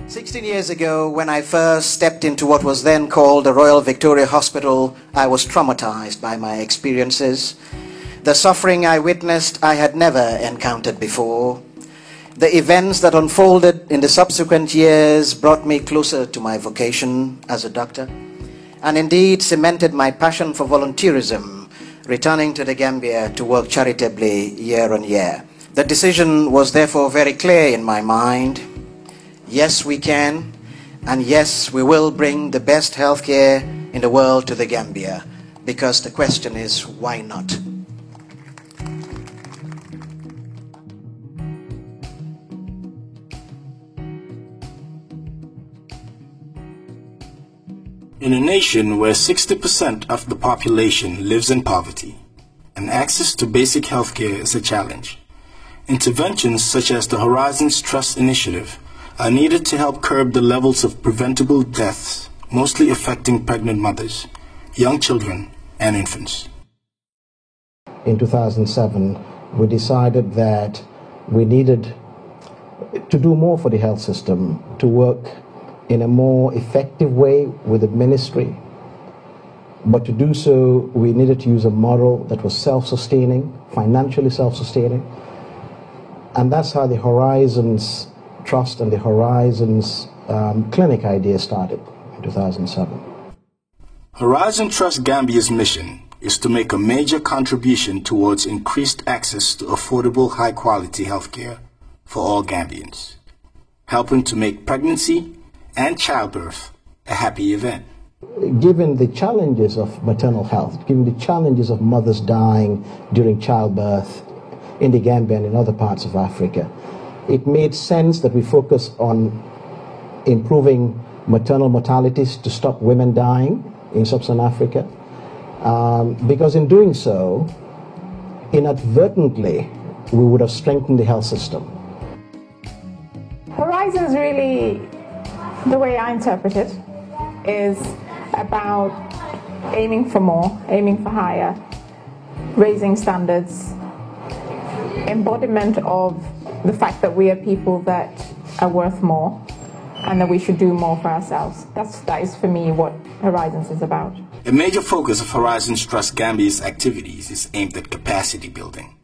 16 years ago, when I first stepped into what was then called the Royal Victoria Hospital, I was traumatized by my experiences. The suffering I witnessed, I had never encountered before. The events that unfolded in the subsequent years brought me closer to my vocation as a doctor, and indeed cemented my passion for volunteerism, returning to the Gambia to work charitably year on year. The decision was therefore very clear in my mind. Yes, we can, and yes, we will bring the best healthcare in the world to the Gambia, because the question is, why not? In a nation where 60% of the population lives in poverty, and access to basic healthcare is a challenge, interventions such as the Horizons Trust Initiative are needed to help curb the levels of preventable deaths, mostly affecting pregnant mothers, young children, and infants. In 2007, we decided that we needed to do more for the health system, to work in a more effective way with the ministry. But to do so, we needed to use a model that was self-sustaining, financially self-sustaining. And that's how the Horizons Trust and the Horizons Clinic idea started in 2007. Horizon Trust Gambia's mission is to make a major contribution towards increased access to affordable, high-quality healthcare for all Gambians, helping to make pregnancy and childbirth a happy event. Given the challenges of maternal health, given the challenges of mothers dying during childbirth in the Gambia and in other parts of Africa, it made sense that we focus on improving maternal mortalities to stop women dying in sub-Saharan Africa, because in doing so, inadvertently, we would have strengthened the health system. Horizons really, the way I interpret it, is about aiming for more, aiming for higher, raising standards, embodiment of the fact that we are people that are worth more and that we should do more for ourselves. That is for me what Horizons is about. A major focus of Horizons Trust Gambia's activities is aimed at capacity building.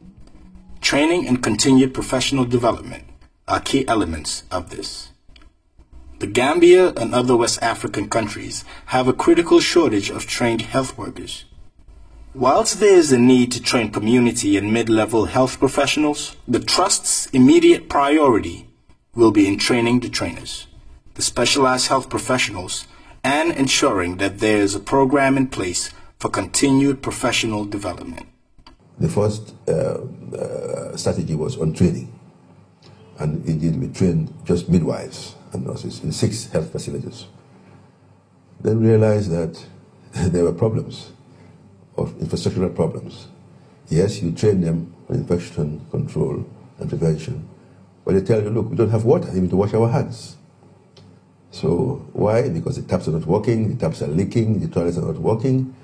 Training and continued professional development are key elements of this. The Gambia and other West African countries have a critical shortage of trained health workers. Whilst there is a need to train community and mid-level health professionals, the Trust's immediate priority will be in training the trainers, the specialized health professionals, and ensuring that there is a program in place for continued professional development. The first strategy was on training, and indeed we trained just midwives and nurses in 6 health facilities. Then we realized that there were problems, of infrastructural problems. Yes, you train them on infection control and prevention, but they tell you, look, we don't have water even to wash our hands. So why? Because the taps are not working, the taps are leaking, the toilets are not working.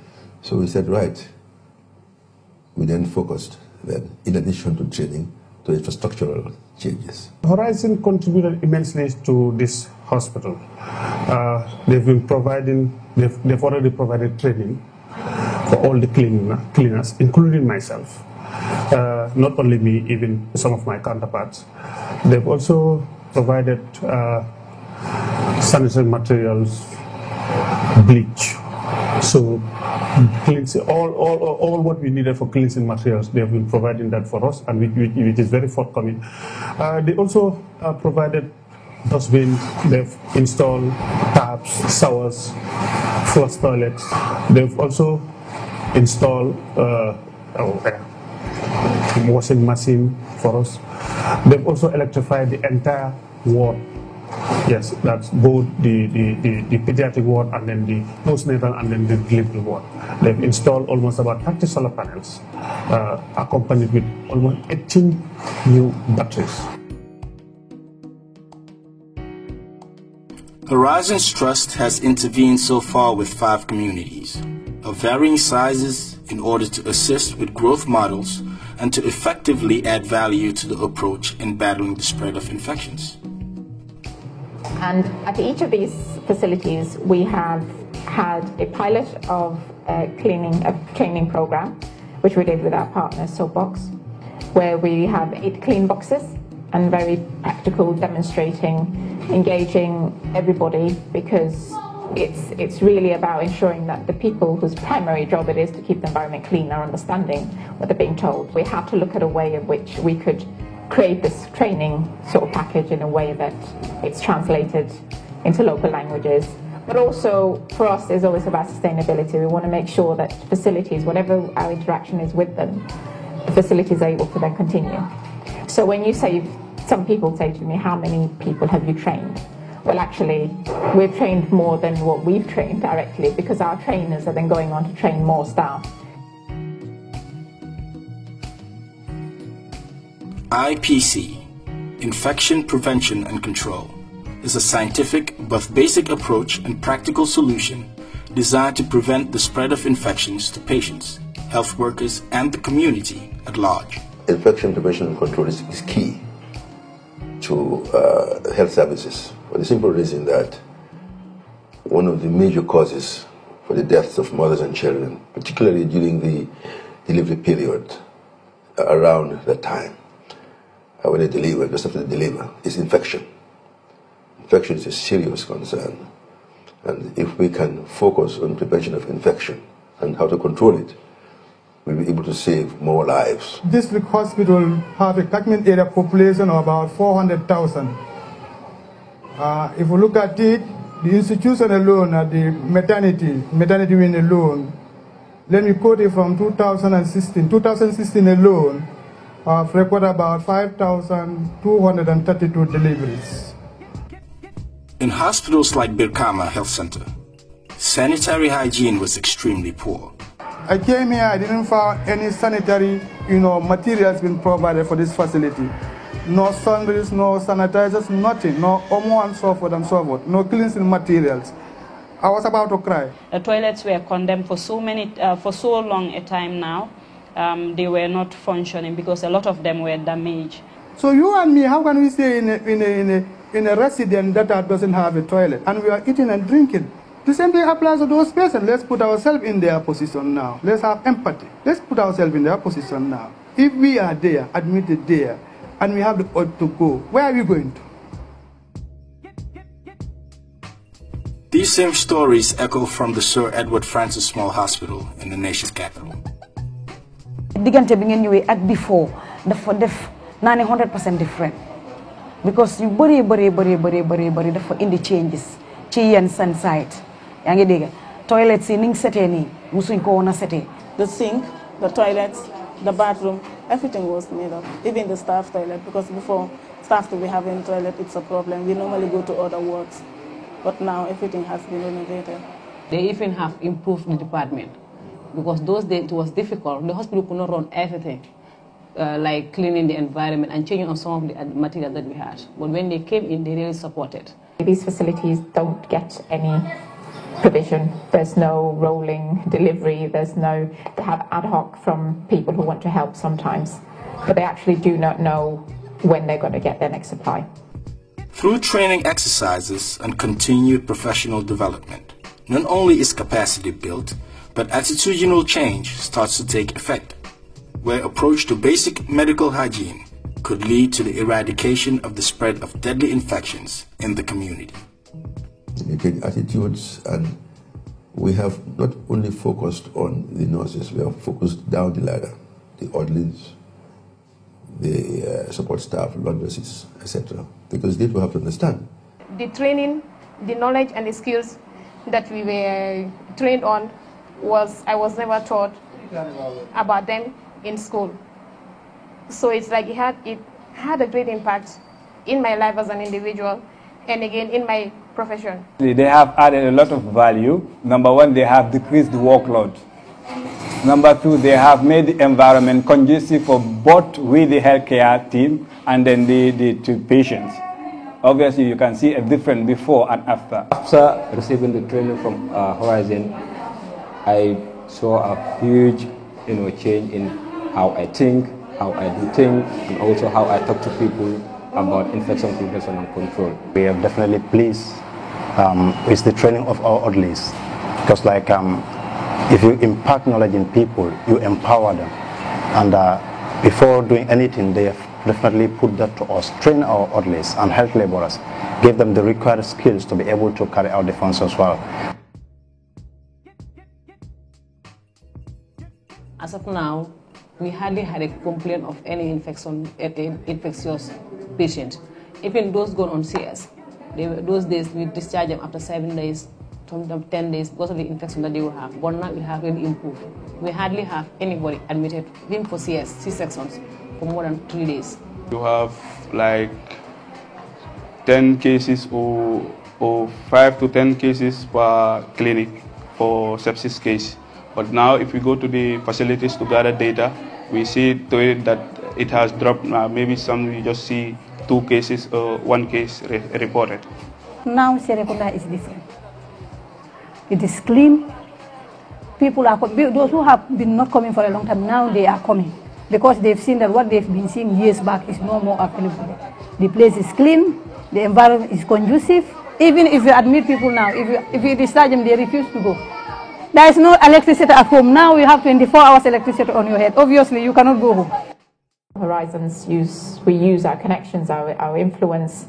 So we said, right. We then focused, then, in addition to training, to infrastructural changes. Horizon contributed immensely to this hospital. They've already provided training for all the cleaners, including myself. Not only me, even some of my counterparts. They've also provided sanitary materials, bleach. So cleansing, all what we needed for cleansing materials, they have been providing that for us, and which is very forthcoming. They also provided dustbins. They've installed taps, showers, flush toilets. They've also installed washing machine for us. They've also electrified the entire ward. Yes, that's both the pediatric ward and then the postnatal and then the delivery ward. They've installed almost about 30 solar panels, accompanied with almost 18 new batteries. Horizons Trust has intervened so far with 5 communities of varying sizes in order to assist with growth models and to effectively add value to the approach in battling the spread of infections. And at each of these facilities, we have had a pilot of a training program, which we did with our partner Soapbox, where we have 8 clean boxes and very practical, demonstrating, engaging everybody, because it's really about ensuring that the people whose primary job it is to keep the environment clean are understanding what they're being told. We have to look at a way in which we could create this training sort of package in a way that it's translated into local languages. But also, for us, it's always about sustainability. We want to make sure that facilities, whatever our interaction is with them, the facilities are able to then continue. So when you say, some people say to me, how many people have you trained? Well, actually, we've trained more than what we've trained directly, because our trainers are then going on to train more staff. IPC, Infection Prevention and Control, is a scientific but basic approach and practical solution designed to prevent the spread of infections to patients, health workers, and the community at large. Infection prevention and control is key to health services, for the simple reason that one of the major causes for the deaths of mothers and children, particularly during the delivery period, around that time, when they deliver, just after they deliver, is infection. Infection is a serious concern. And if we can focus on prevention of infection and how to control it, we'll be able to save more lives. District hospital have a catchment area population of about 400,000. If we look at it, the institution alone, at the maternity wing alone, let me quote it from 2016. 2016 alone, I've recorded about 5,232 deliveries. In hospitals like Birkama Health Center, sanitary hygiene was extremely poor. I came here, I didn't find any sanitary, materials being provided for this facility. No sundries, no sanitizers, nothing, no Omo and so forth, no cleansing materials. I was about to cry. The toilets were condemned for so long a time now. They were not functioning because a lot of them were damaged. So you and me, how can we stay in a residence that doesn't have a toilet and we are eating and drinking? The same thing applies to those patients. Let's put ourselves in their position now. Let's have empathy. Let's put ourselves in their position now. If we are there, admitted there, and we have the urge to go, where are we going to? These same stories echo from the Sir Edward Francis Small Hospital in the nation's capital. Digante bi ngeen ñëwee ak before dafa def 100% different because yu bëri dafa indi changes ci yenn seen site yaa ngi dégg toilets yi ni ñu setee nii musuñ ko woon a setee. The sink, the toilets, the bathroom, everything was made up, even the staff toilet, because before staff to be having toilet, it's a problem. We normally go to other wards, but now everything has been renovated. They even have improved the department. Because those days it was difficult. The hospital could not run everything, like cleaning the environment and changing on some of the material that we had. But when they came in, they really supported. These facilities don't get any provision. There's no rolling delivery. They have ad hoc from people who want to help sometimes, but they actually do not know when they're going to get their next supply. Through training exercises and continued professional development, not only is capacity built, but attitudinal change starts to take effect, where approach to basic medical hygiene could lead to the eradication of the spread of deadly infections in the community. We take attitudes, and we have not only focused on the nurses, we have focused down the ladder, the orderlies, the support staff, laundresses, etc. Because they do have to understand. The training, the knowledge and the skills that we were trained on I was never taught about them in school. So it's like it had a great impact in my life as an individual and again in my profession. They have added a lot of value. Number one, they have decreased the workload. Number two, they have made the environment conducive for both with the healthcare team and then the patients. Obviously, you can see a difference before and after. After receiving the training from Horizon, I saw a huge change in how I think, how I do things, and also how I talk to people about infection prevention and control. We are definitely pleased with the training of our orderlies, because if you impart knowledge in people, you empower them, and before doing anything, they have definitely put that to us, train our orderlies and health laborers, give them the required skills to be able to carry out the functions well. As of now, we hardly had a complaint of any infectious patient. Even those gone on CS, those days we discharge them after 7 days, 10 days because of the infection that they will have. But now we have really improved. We hardly have anybody admitted, even for CS, C-sections, for more than 3 days. You have like 10 cases or 5 to 10 cases per clinic for sepsis case. But now if we go to the facilities to gather data, we see to it that it has dropped. Maybe some we just see 2 cases or 1 case reported. Now Serekunda is different. It is clean. People are, those who have been not coming for a long time, now they are coming, because they've seen that what they've been seeing years back is no more available. The place is clean, the environment is conducive. Even if you admit people now, if you discharge them, they refuse to go. There is no electricity at home. Now you have 24 hours electricity on your head. Obviously, you cannot go home. Horizons we use our connections, our influence.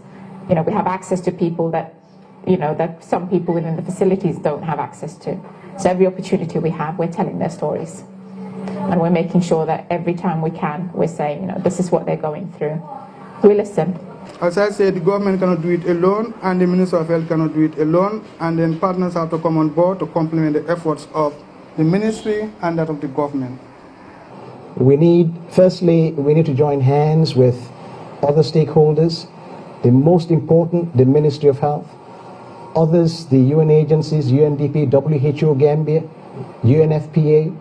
We have access to people that, that some people within the facilities don't have access to. So every opportunity we have, we're telling their stories. And we're making sure that every time we can, we're saying, this is what they're going through. We listen. As I said, the government cannot do it alone, and the Minister of Health cannot do it alone, and then partners have to come on board to complement the efforts of the ministry and that of the government. Firstly, we need to join hands with other stakeholders, the most important, the Ministry of Health, others, the UN agencies, UNDP, WHO Gambia, UNFPA.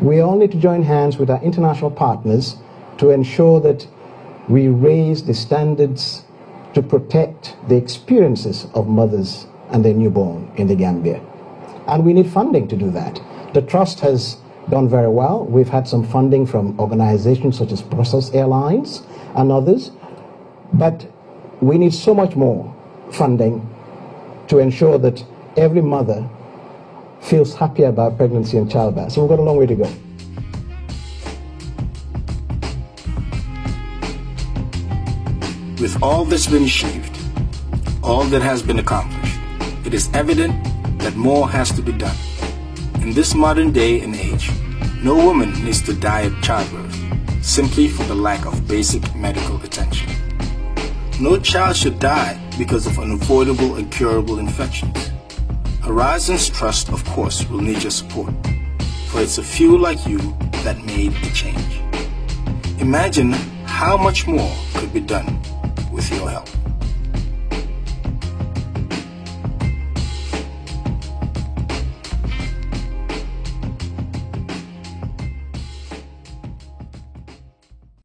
We all need to join hands with our international partners to ensure that we raise the standards to protect the experiences of mothers and their newborn in the Gambia. And we need funding to do that. The Trust has done very well. We've had some funding from organizations such as Brussels Airlines and others, but we need so much more funding to ensure that every mother feels happy about pregnancy and childbirth. So we've got a long way to go. With all that's been achieved, all that has been accomplished, it is evident that more has to be done. In this modern day and age, no woman needs to die at childbirth simply for the lack of basic medical attention. No child should die because of unavoidable and curable infections. Horizons Trust, of course, will need your support, for it's a few like you that made the change. Imagine how much more could be done with your help.